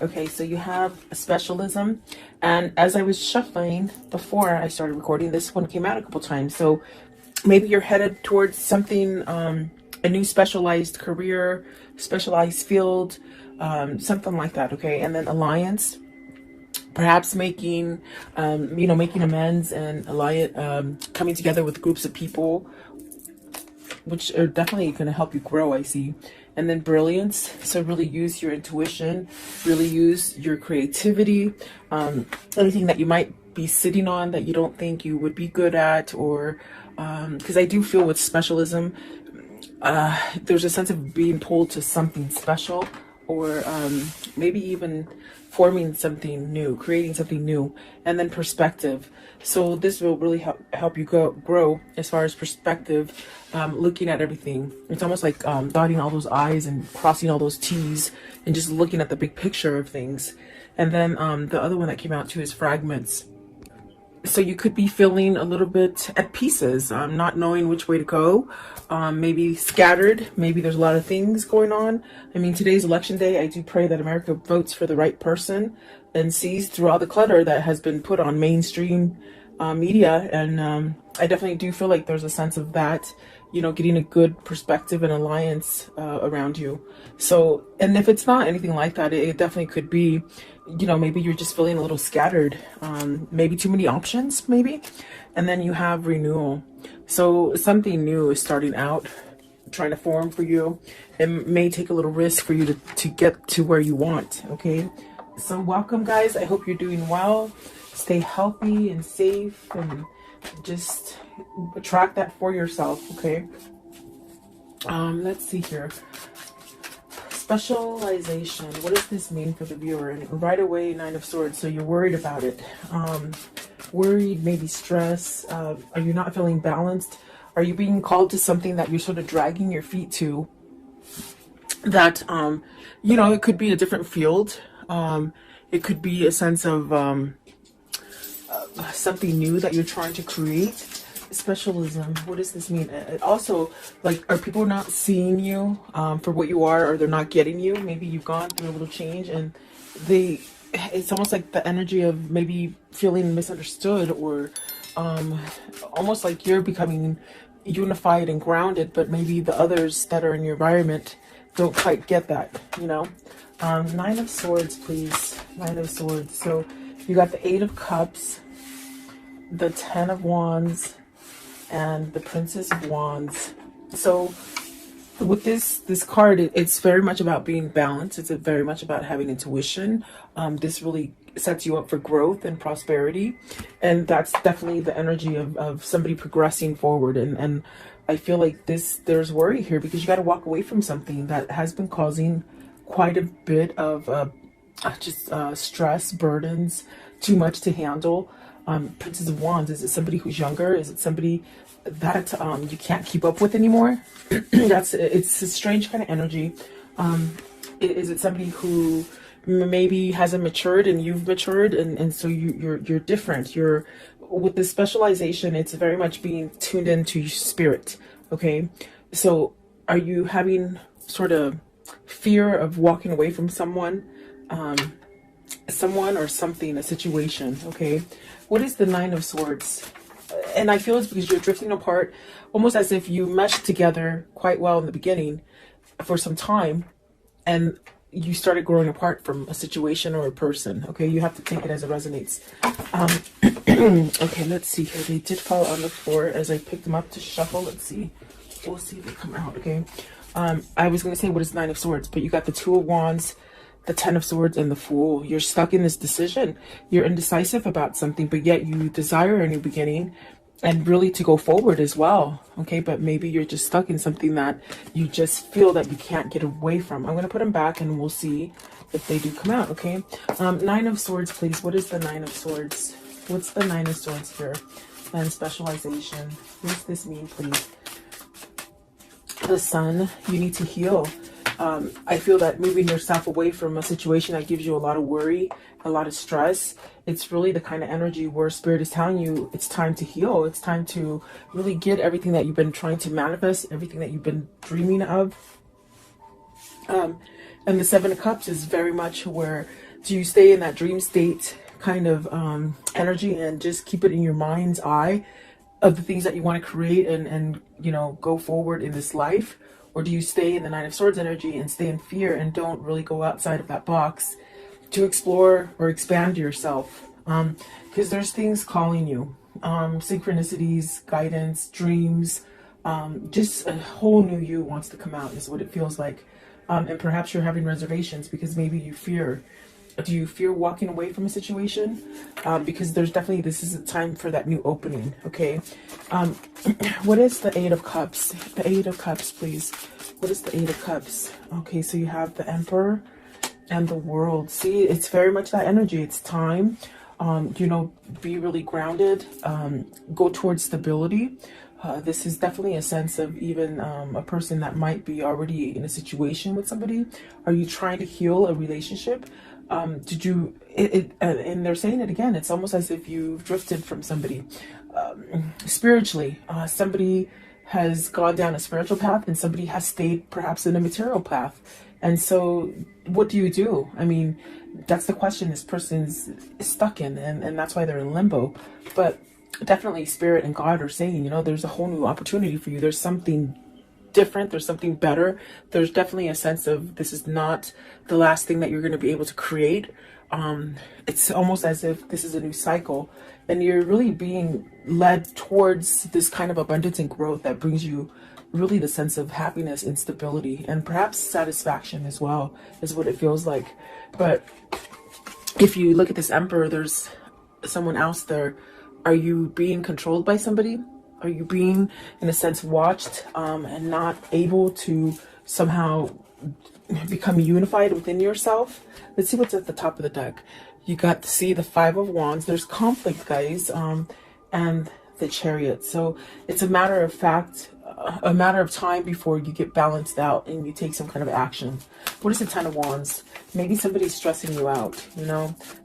Okay, so you have a specialism, and as I was shuffling before I started recording, this one came out a couple times. So maybe you're headed towards something, a new specialized career, specialized field, something like that. Okay, and then alliance, perhaps making, making amends and alliance, coming together with groups of people, which are definitely going to help you grow, I see. And then brilliance, so really use your intuition, really use your creativity, anything that you might be sitting on that you don't think you would be good at, or because I do feel with specialism, there's a sense of being pulled to something special, or maybe even forming something new, creating something new. And then perspective, so this will really help you grow as far as perspective, looking at everything. It's almost like dotting all those I's and crossing all those T's and just looking at the big picture of things. And then the other one that came out too is fragments. So you could be feeling a little bit at pieces, not knowing which way to go, maybe scattered, maybe there's a lot of things going on. I mean, today's election day. I do pray that America votes for the right person and sees through all the clutter that has been put on mainstream media. And I definitely do feel like there's a sense of that, getting a good perspective and alliance around you. So, and if it's not anything like that, it definitely could be, maybe you're just feeling a little scattered, maybe too many options, maybe. And then you have renewal. So something new is starting out, trying to form for you. It may take a little risk for you to get to where you want. Okay. So welcome, guys. I hope you're doing well. Stay healthy and safe, and just attract that for yourself. Okay. Let's see here. Specialization. What does this mean for the viewer? And right away, Nine of Swords. So you're worried about it. Worried, maybe stress. Are you not feeling balanced? Are you being called to something that you're sort of dragging your feet to? That, it could be a different field. It could be a sense of something new that you're trying to create. Specialism. What does this mean? It also, like, are people not seeing you for what you are, or they're not getting you? Maybe you've gone through a little change, and it's almost like the energy of maybe feeling misunderstood, or almost like you're becoming unified and grounded, but maybe the others that are in your environment don't quite get that, Nine of Swords, please. Nine of Swords. So you got the Eight of Cups, the Ten of Wands, and the Princess of Wands. So with this card, it's very much about being balanced. It's very much about having intuition. This really sets you up for growth and prosperity, and that's definitely the energy of somebody progressing forward. And I feel like there's worry here, because you got to walk away from something that has been causing quite a bit of stress, burdens, too much to handle. Princess of Wands, is it somebody who's younger? Is it somebody that you can't keep up with anymore? It's a strange kind of energy. Is it somebody who maybe hasn't matured and you've matured, and so you're different? You're with the specialization, it's very much being tuned into your spirit. Okay, so are you having sort of fear of walking away from someone or something, a situation? Okay, what is the Nine of Swords? And I feel it's because you're drifting apart, almost as if you meshed together quite well in the beginning for some time, and you started growing apart from a situation or a person. Okay, you have to take it as it resonates. Okay, let's see here. They did fall on the floor as I picked them up to shuffle. Let's see. We'll see if they come out. Okay. I was going to say, what is Nine of Swords? But you got the Two of Wands, the Ten of Swords, and the Fool. You're stuck in this decision. You're indecisive about something, but yet you desire a new beginning and really to go forward as well. Okay, but maybe you're just stuck in something that you just feel that you can't get away from. I'm going to put them back and we'll see if they do come out. Okay. Nine of Swords, please. What is the Nine of Swords? What's the Nine of Swords here? And specialization. What does this mean, please? The Sun. You need to heal. I feel that moving yourself away from a situation that gives you a lot of worry, a lot of stress, it's really the kind of energy where Spirit is telling you it's time to heal. It's time to really get everything that you've been trying to manifest, everything that you've been dreaming of. And the Seven of Cups is very much where Do you stay in that dream state kind of energy and just keep it in your mind's eye of the things that you want to create and go forward in this life? Or do you stay in the Nine of Swords energy and stay in fear and don't really go outside of that box to explore or expand yourself? Because there's things calling you, synchronicities, guidance, dreams, just a whole new you wants to come out is what it feels like. And perhaps you're having reservations because maybe you fear. Do you fear walking away from a situation? Because there's definitely, this is a time for that new opening, okay? What is the Eight of Cups? The Eight of Cups, please. What is the Eight of Cups? Okay, so you have the Emperor and the World. See, it's very much that energy. It's time, be really grounded, go towards stability. This is definitely a sense of even a person that might be already in a situation with somebody. Are you trying to heal a relationship? And they're saying it again, it's almost as if you've drifted from somebody spiritually. Somebody has gone down a spiritual path and somebody has stayed perhaps in a material path. And so what do you do? I mean, that's the question this person's stuck in, and that's why they're in limbo. But definitely Spirit and God are saying, there's a whole new opportunity for you. There's something different. There's something better. There's definitely a sense of this is not the last thing that you're going to be able to create. It's almost as if this is a new cycle and you're really being led towards this kind of abundance and growth that brings you really the sense of happiness and stability and perhaps satisfaction as well is what it feels like. But if you look at this Emperor, there's someone else there. Are you being controlled by somebody? Are you being, in a sense, watched and not able to somehow become unified within yourself? Let's see what's at the top of the deck. You got to see the Five of Wands. There's conflict, guys, and the Chariot. So it's a matter of fact, a matter of time before you get balanced out and you take some kind of action. What is the Ten of Wands? Maybe somebody's stressing you out,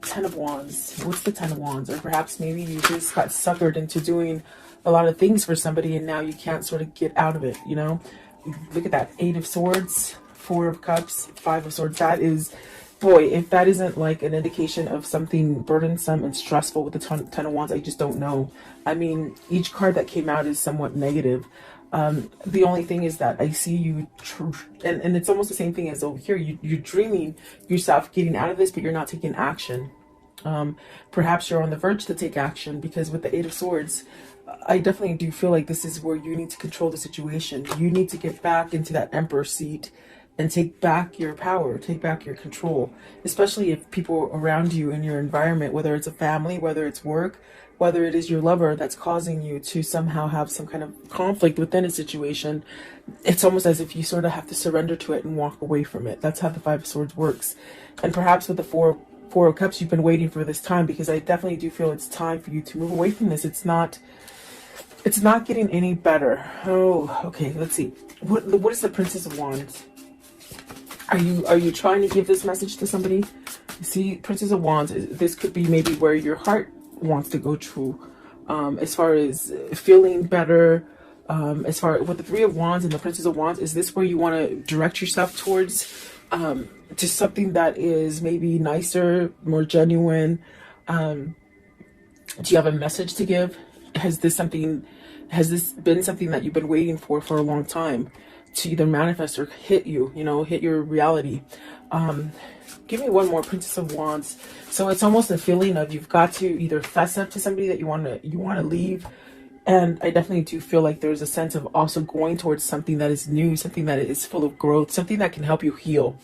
Ten of Wands. What's the Ten of Wands? Or perhaps maybe you just got suckered into doing a lot of things for somebody and now you can't sort of get out of it, Look at that. Eight of Swords, Four of Cups, Five of Swords. That is, boy, if that isn't like an indication of something burdensome and stressful with the Ten of Wands, I just don't know. I mean, each card that came out is somewhat negative. The only thing is that I see you, and it's almost the same thing as over here. You're dreaming yourself getting out of this, but you're not taking action. Perhaps you're on the verge to take action because with the Eight of Swords, I definitely do feel like this is where you need to control the situation. You need to get back into that Emperor seat and take back your power, take back your control, especially if people around you in your environment, whether it's a family, whether it's work, whether it is your lover that's causing you to somehow have some kind of conflict within a situation. It's almost as if you sort of have to surrender to it and walk away from it. That's how the Five of Swords works. And perhaps with the Four of Cups, you've been waiting for this time, because I definitely do feel it's time for you to move away from this. It's not getting any better. Oh, okay, let's see. What is the Princess of Wands? Are you trying to give this message to somebody? See, Princess of Wands, this could be maybe where your heart wants to go to, as far as feeling better, as far with the Three of Wands and the Princess of Wands. Is this where you want to direct yourself towards, to something that is maybe nicer, more genuine? Do you have a message to give? Has this been something that you've been waiting for a long time to either manifest or hit you, hit your reality? Give me one more, Princess of Wands. So it's almost a feeling of you've got to either fess up to somebody that you want to leave. And I definitely do feel like there's a sense of also going towards something that is new, something that is full of growth, something that can help you heal.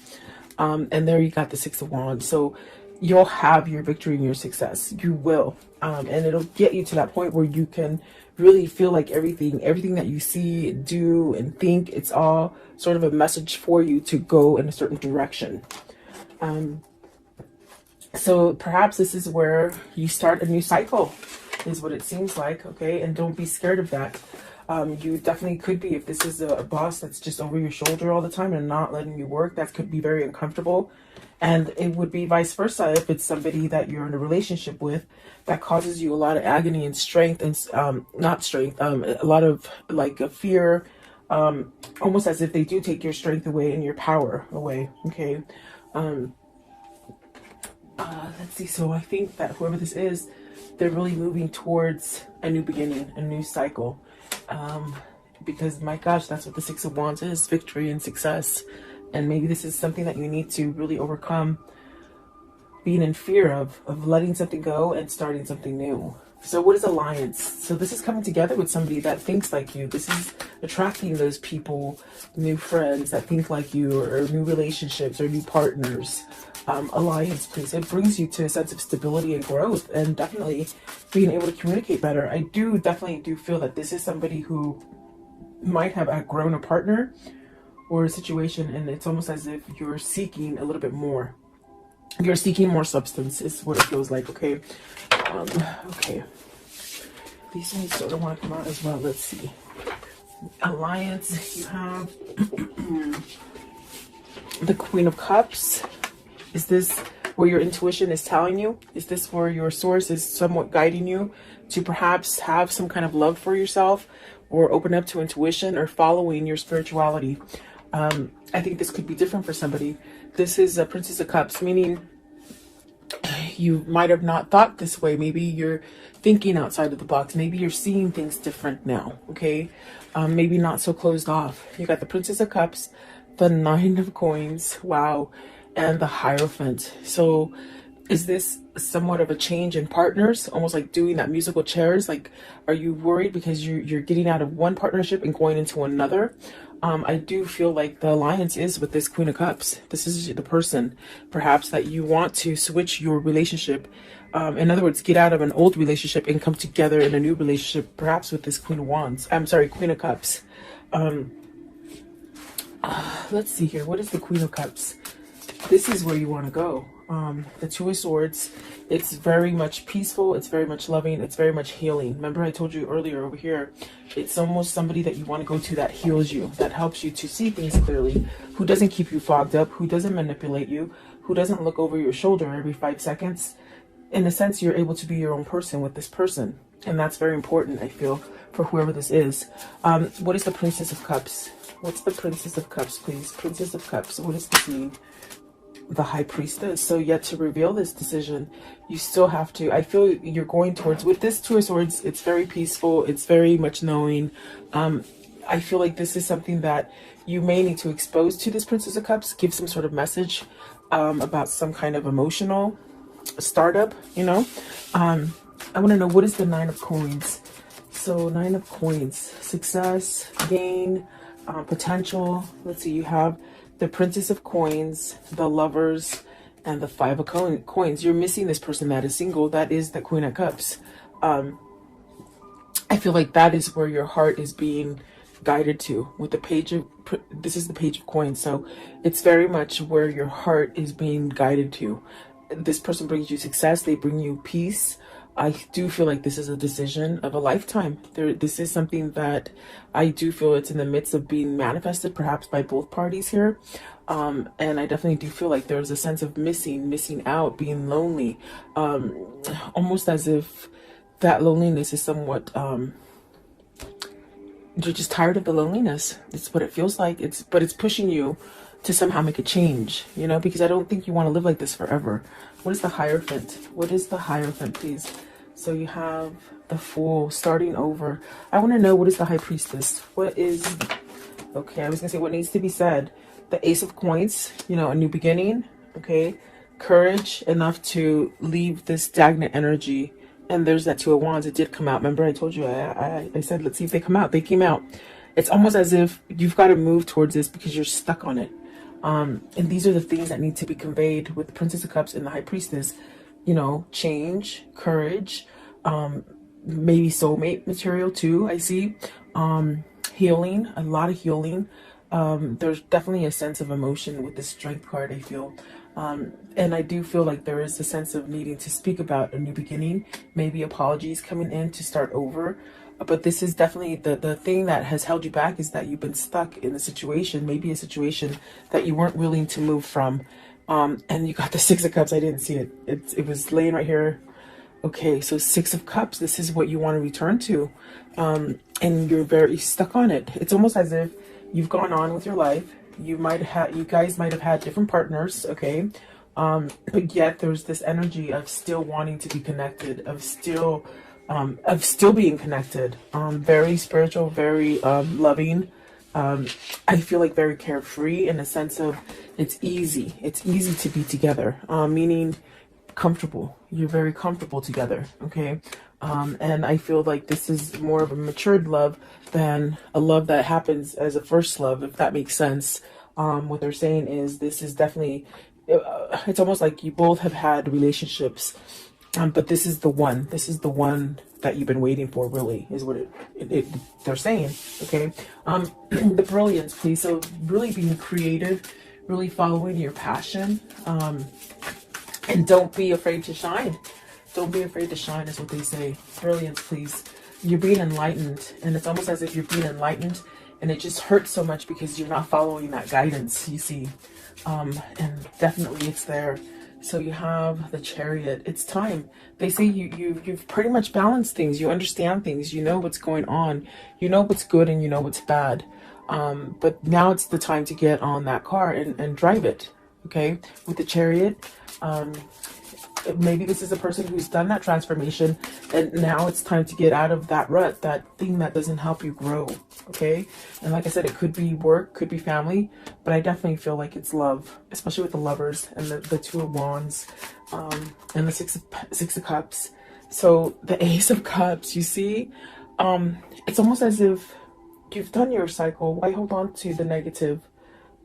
And there you got the Six of Wands. So you'll have your victory and your success. You will. And it'll get you to that point where you can really feel like everything that you see, do, and think, it's all sort of a message for you to go in a certain direction. So perhaps this is where you start a new cycle, is what it seems like, okay? And don't be scared of that. You definitely could be, if this is a boss that's just over your shoulder all the time and not letting you work, that could be very uncomfortable. And it would be vice versa if it's somebody that you're in a relationship with that causes you a lot of agony and strength, and a lot of like a fear, almost as if they do take your strength away and your power away, okay? Let's see. So I think that whoever this is, they're really moving towards a new beginning, a new cycle. Because my gosh, that's what the Six of Wands is, victory and success. And maybe this is something that you need to really overcome being in fear of letting something go and starting something new. So what is alliance? So this is coming together with somebody that thinks like you. This is attracting those people, new friends that think like you, or new relationships or new partners. Alliance, please. It brings you to a sense of stability and growth, and definitely being able to communicate better. I definitely do feel that this is somebody who might have outgrown a partner or a situation, and it's almost as if you're seeking a little bit more. You're seeking more substance is what it feels like. Okay. Okay. These ones sort of want to come out as well. Let's see. Alliance, you have the Queen of Cups. Is this where your intuition is telling you? Is this where your source is somewhat guiding you to perhaps have some kind of love for yourself, or open up to intuition, or following your spirituality? I think this could be different for somebody. This is a Princess of Cups, meaning you might have not thought this way. Maybe you're thinking outside of the box. Maybe you're seeing things different now, okay? Maybe not so closed off. You got the Princess of Cups, the Nine of Coins, wow, and the Hierophant. So is this somewhat of a change in partners, almost like doing that musical chairs? Like, are you worried because you're getting out of one partnership and going into another? I do feel like the alliance is with this Queen of Cups. This is the person, perhaps, that you want to switch your relationship. In other words, get out of an old relationship and come together in a new relationship, perhaps with this Queen of Wands. I'm sorry, Queen of Cups. Let's see here. What is the Queen of Cups? This is where you want to go. The Two of Swords, it's very much peaceful, it's very much loving, it's very much healing. Remember I told you earlier over here, it's almost somebody that you want to go to that heals you, that helps you to see things clearly, who doesn't keep you fogged up, who doesn't manipulate you, who doesn't look over your shoulder every 5 seconds. In a sense, you're able to be your own person with this person, and that's very important, I feel, for whoever this is. What is the Princess of Cups? What's the Princess of Cups, please? Princess of Cups, what does this mean? The High Priestess. So yet to reveal this decision, you still have to, I feel you're going towards, with this Two of Swords, it's very peaceful, it's very much knowing. I feel like this is something that you may need to expose to this Princess of Cups, give some sort of message about some kind of emotional startup, you know. I want to know, what is the Nine of Coins? So Nine of Coins, success, gain, potential. Let's see, you have the Princess of Coins, the Lovers, and the Five of Coins. You're missing this person that is single. That is the Queen of Cups. I feel like that is where your heart is being guided to. With the Page of, this is the Page of Coins. So it's very much where your heart is being guided to. This person brings you success. They bring you peace. I do feel like this is a decision of a lifetime. This is something that I do feel it's in the midst of being manifested, perhaps by both parties here. And I definitely do feel like there's a sense of missing out, being lonely, almost as if that loneliness is somewhat, you're just tired of the loneliness. It's what it feels like. But it's pushing you to somehow make a change, you know, because I don't think you want to live like this forever. What is the Hierophant? What is the Hierophant, please? So you have the Fool, starting over. I want to know, what is the High Priestess? What is, okay, I was gonna say what needs to be said. The Ace of Coins, you know, a new beginning, okay? Courage enough to leave this stagnant energy. And there's that Two of Wands. It did come out. Remember I told you, I said, let's see if they come out. They came out. It's almost as if you've got to move towards this because you're stuck on it. And these are the things that need to be conveyed with the Princess of Cups and the High Priestess. You know, change, courage, maybe soulmate material too, I see. Healing, a lot of healing. There's definitely a sense of emotion with the Strength card, I feel. And I do feel like there is a sense of needing to speak about a new beginning, maybe apologies coming in to start over. But this is definitely the thing that has held you back, is that you've been stuck in a situation, maybe a situation that you weren't willing to move from. And you got the Six of Cups. I didn't see it. It was laying right here. Okay, so Six of Cups, this is what you want to return to. And you're very stuck on it. It's almost as if you've gone on with your life. You guys might have had different partners, okay? But yet there's this energy of still wanting to be connected, of still being connected. Very spiritual, very loving. I feel like very carefree in the sense of it's easy. It's easy to be together, meaning comfortable. You're very comfortable together, okay? And I feel like this is more of a matured love than a love that happens as a first love, if that makes sense. What they're saying is this is definitely, it's almost like you both have had relationships, but this is the one. This is the one that you've been waiting for, really, is what they're saying, okay? The brilliance, please. So really being creative, really following your passion, and don't be afraid to shine. Don't be afraid to shine is what they say. Brilliance, please. You're being enlightened, and it's almost as if you're being enlightened, and it just hurts so much because you're not following that guidance, you see. And definitely it's there. So you have the Chariot. It's time. They say you've pretty much balanced things. You understand things. You know what's going on. You know what's good and you know what's bad. But now it's the time to get on that car and drive it. Okay, with the Chariot. Maybe this is a person who's done that transformation, and now it's time to get out of that rut, that thing that doesn't help you grow. Okay, and like I said, it could be work, could be family, but I definitely feel like it's love, especially with the Lovers and the Two of Wands, and the Six of Cups. So the Ace of Cups, you see, it's almost as if you've done your cycle. Why hold on to the negative?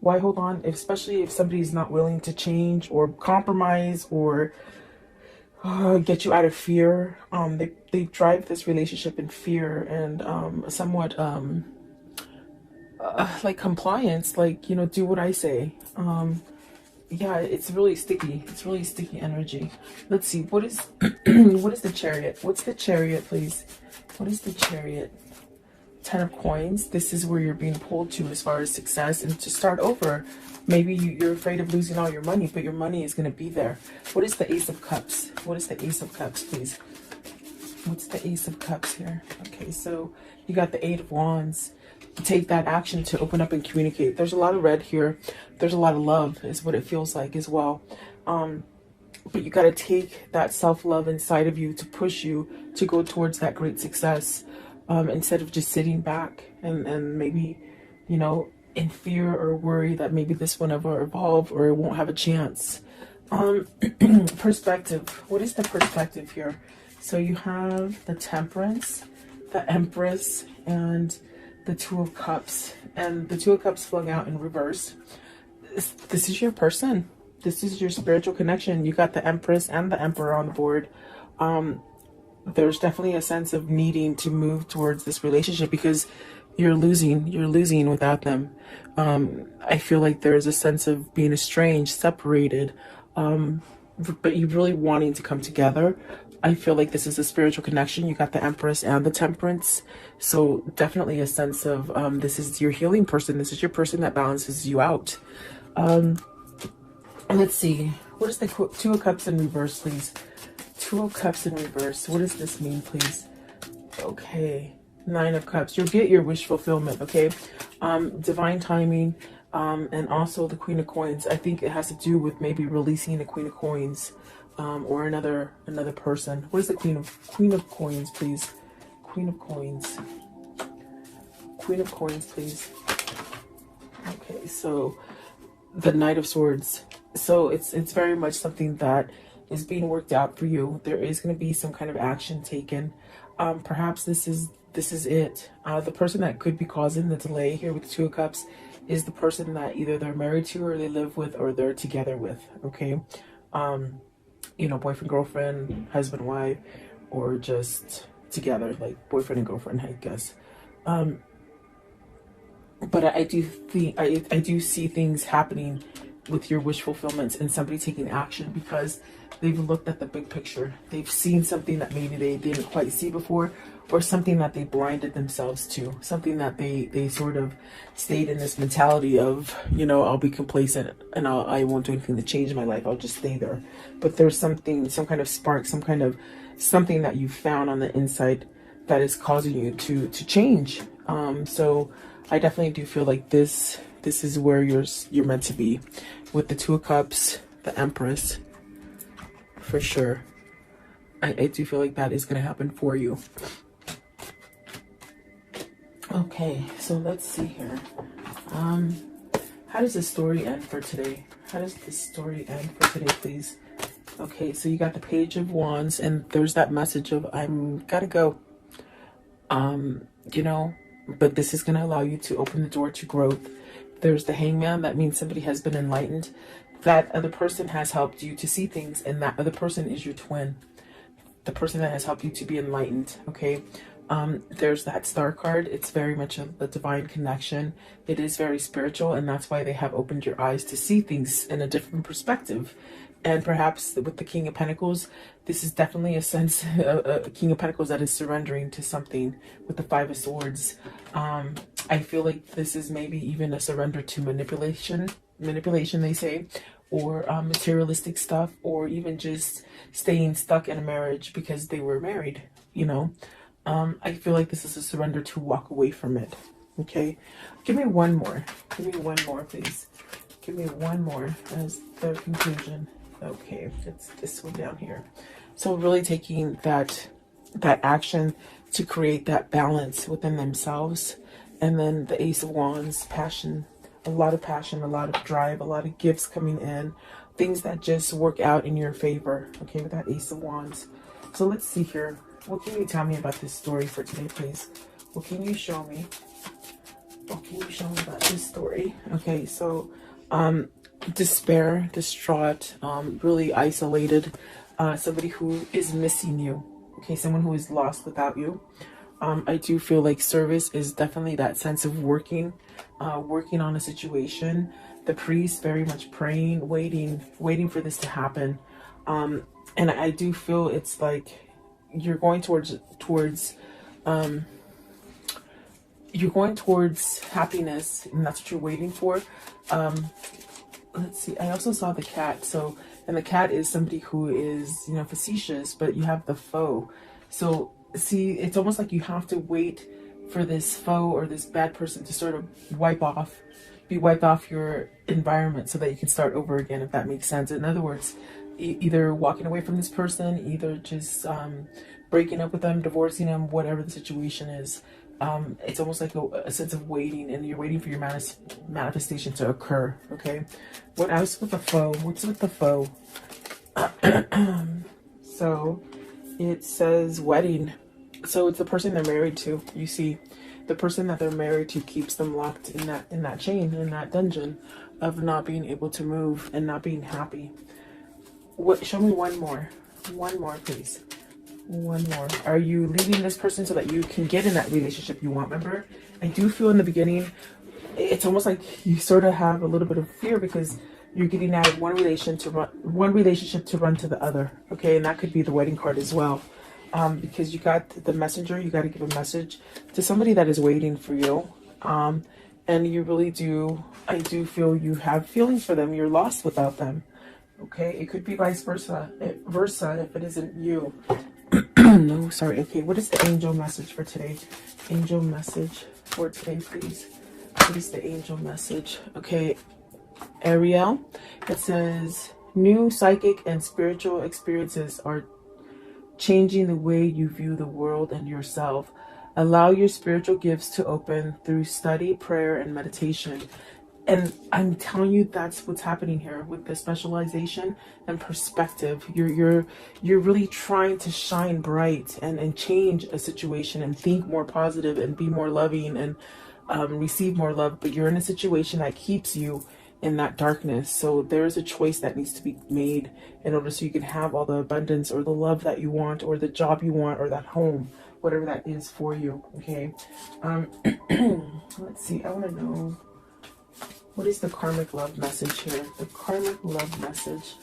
Why hold on, especially if somebody's not willing to change or compromise or get you out of fear? They drive this relationship in fear and somewhat like compliance, like, you know, do what I say. Yeah, it's really sticky. It's really sticky energy. Let's see, what is what is the Chariot? What's the Chariot, please? What is the Chariot? 10 of Coins. This is where you're being pulled to as far as success and to start over. Maybe you're afraid of losing all your money, but your money is going to be there. What is the Ace of Cups? What is the Ace of Cups, please? What's the Ace of Cups here? Okay, so you got the Eight of Wands. Take that action to open up and communicate. There's a lot of red here. There's a lot of love is what it feels like as well. But you got to take that self-love inside of you to push you to go towards that great success. Instead of just sitting back and maybe, you know, in fear or worry that maybe this will never evolve or it won't have a chance. Perspective. What is the perspective here? So you have the Temperance, the Empress, and the Two of Cups. And the Two of Cups flung out in reverse. This is your person. This is your spiritual connection. You got the Empress and the Emperor on the board. There's definitely a sense of needing to move towards this relationship because you're losing without them. I feel like there's a sense of being estranged, separated, but you really wanting to come together. I feel like this is a spiritual connection. You got the Empress and the Temperance. So definitely a sense of this is your healing person. This is your person that balances you out. Let's see. What is the Two of Cups in reverse, please? Two of Cups in reverse. What does this mean, please? Okay. Nine of Cups. You'll get your wish fulfillment, okay? Divine timing, and also the Queen of Coins. I think it has to do with maybe releasing the Queen of Coins, or another person. What is the Queen of Coins, please? Queen of Coins. Queen of Coins, please. Okay, so the Knight of Swords. So it's very much something that is being worked out for you. There is going to be some kind of action taken. Perhaps this is it. The person that could be causing the delay here with the Two of Cups is the person that either they're married to or they live with or they're together with. Okay, you know, boyfriend, girlfriend, husband, wife, or just together, like boyfriend and girlfriend, I guess. But I do think I do see things happening with your wish fulfillments and somebody taking action because they've looked at the big picture. They've seen something that maybe they didn't quite see before, or something that they blinded themselves to, something that they sort of stayed in this mentality of, you know, I'll be complacent and I won't do anything to change my life. I'll just stay there. But there's something, some kind of spark, something that you found on the inside that is causing you to change. So I definitely do feel like this is where you're meant to be with the Two of Cups, the Empress, for sure. I do feel like that is going to happen for you. Okay, so let's see here. How does this story end for today? How does this story end for today, please? Okay, so you got the Page of Wands, and there's that message of I'm gotta go. You know, but this is gonna allow you to open the door to growth. There's the Hangman. That means somebody has been enlightened. That other person has helped you to see things, and that other person is your twin. The person that has helped you to be enlightened. Okay. There's that Star card. It's very much a divine connection. It is very spiritual, and that's why they have opened your eyes to see things in a different perspective. And perhaps with the King of Pentacles, this is definitely a sense, a King of Pentacles that is surrendering to something. With the Five of Swords, I feel like this is maybe even a surrender to manipulation they say, or materialistic stuff, or even just staying stuck in a marriage because they were married, you know. I feel like this is a surrender to walk away from it. Okay, give me one more. Give me one more, please. Give me one more as the conclusion. Okay, it's this one down here. So really taking that action to create that balance within themselves. And then the Ace of Wands, passion, a lot of passion, a lot of drive, a lot of gifts coming in, things that just work out in your favor. Okay, with that Ace of Wands. So let's see here. What can you tell me about this story for today, please? What can you show me? What can you show me about this story? Okay, so despair, distraught, really isolated, somebody who is missing you. Okay, someone who is lost without you. I do feel like service is definitely that sense of working on a situation. The priest very much praying, waiting for this to happen. And I do feel it's like you're going towards happiness, and that's what you're waiting for. Let's see, I also saw the cat. So, and the cat is somebody who is, you know, facetious, but you have the foe. So see, it's almost like you have to wait for this foe or this bad person to sort of be wiped off your environment so that you can start over again, if that makes sense. In other words, either walking away from this person, either just breaking up with them, divorcing them, whatever the situation is. It's almost like a sense of waiting, and you're waiting for your manifestation to occur. Okay, what else with the foe? What's with the foe? So it says wedding. So it's the person they're married to. You see, the person that they're married to keeps them locked in that chain, in that dungeon of not being able to move and not being happy. What? Show me one more, please. One more. Are you leaving this person so that you can get in that relationship you want? Remember, I do feel in the beginning, it's almost like you sort of have a little bit of fear because you're getting out of one relationship to run to the other. Okay, and that could be the wedding card as well. Because you got the messenger, you got to give a message to somebody that is waiting for you. And you really do, I do feel you have feelings for them. You're lost without them. Okay, it could be vice versa if it isn't you. No, sorry. Okay, what is the angel message for today? Angel message for today, please. What is the angel message? Okay, Ariel, it says new psychic and spiritual experiences are changing the way you view the world and yourself. Allow your spiritual gifts to open through study, prayer, and meditation. And I'm telling you, that's what's happening here with the specialization and perspective. You're really trying to shine bright and change a situation and think more positive and be more loving and receive more love. But you're in a situation that keeps you in that darkness. So there's a choice that needs to be made in order so you can have all the abundance or the love that you want or the job you want or that home, whatever that is for you. Okay. Let's see. I want to know, what is the karmic love message here? The karmic love message.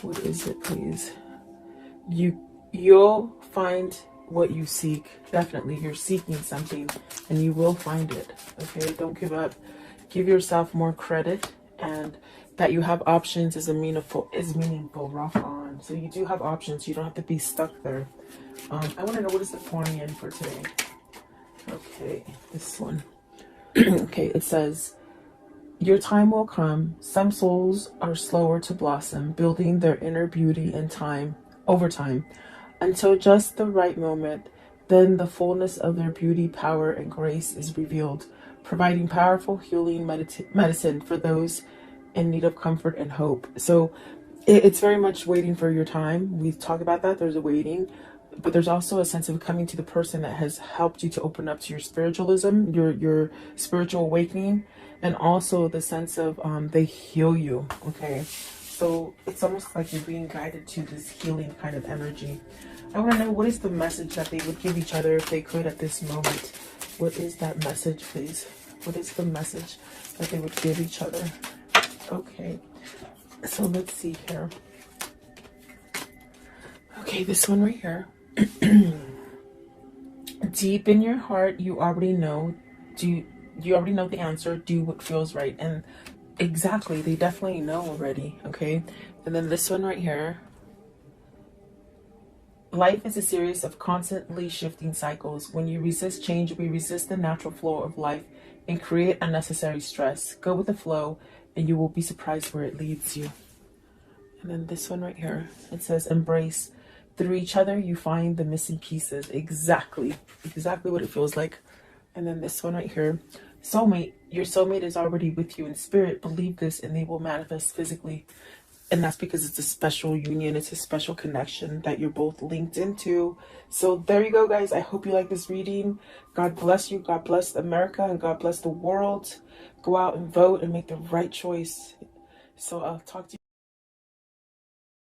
What is it, please? You'll find what you seek. Definitely, you're seeking something, and you will find it. Okay, don't give up. Give yourself more credit, and that you have options is meaningful. Rock on. So you do have options. You don't have to be stuck there. I want to know, what is the Aquarian for today? Okay, this one. Okay, it says, Your time will come. Some souls are slower to blossom, building their inner beauty in time, over time, until just the right moment. Then the fullness of their beauty, power, and grace is revealed, providing powerful healing medicine for those in need of comfort and hope. So it's very much waiting for your time. We talk about that. There's a waiting, but there's also a sense of coming to the person that has helped you to open up to your spiritualism, your spiritual awakening, and also the sense of they heal you. Okay, so it's almost like you're being guided to this healing kind of energy. I want to know, what is the message that they would give each other if they could at this moment? What is that message, please? What is the message that they would give each other? Okay, so let's see here. Okay, this one right here. Deep in your heart, you already know. You already know the answer? Do what feels right. And exactly, they definitely know already. Okay, and then this one right here. Life is a series of constantly shifting cycles. When you resist change, we resist the natural flow of life and create unnecessary stress. Go with the flow, and you will be surprised where it leads you. And then this one right here, it says, embrace. Through each other, you find the missing pieces. Exactly what it feels like. And then this one right here, soulmate. Your soulmate is already with you in spirit. Believe this, and they will manifest physically. And that's because it's a special union. It's a special connection that you're both linked into. So there you go, guys. I hope you like this reading. God bless you. God bless America, and God bless the world. Go out and vote and make the right choice. So I'll talk to you.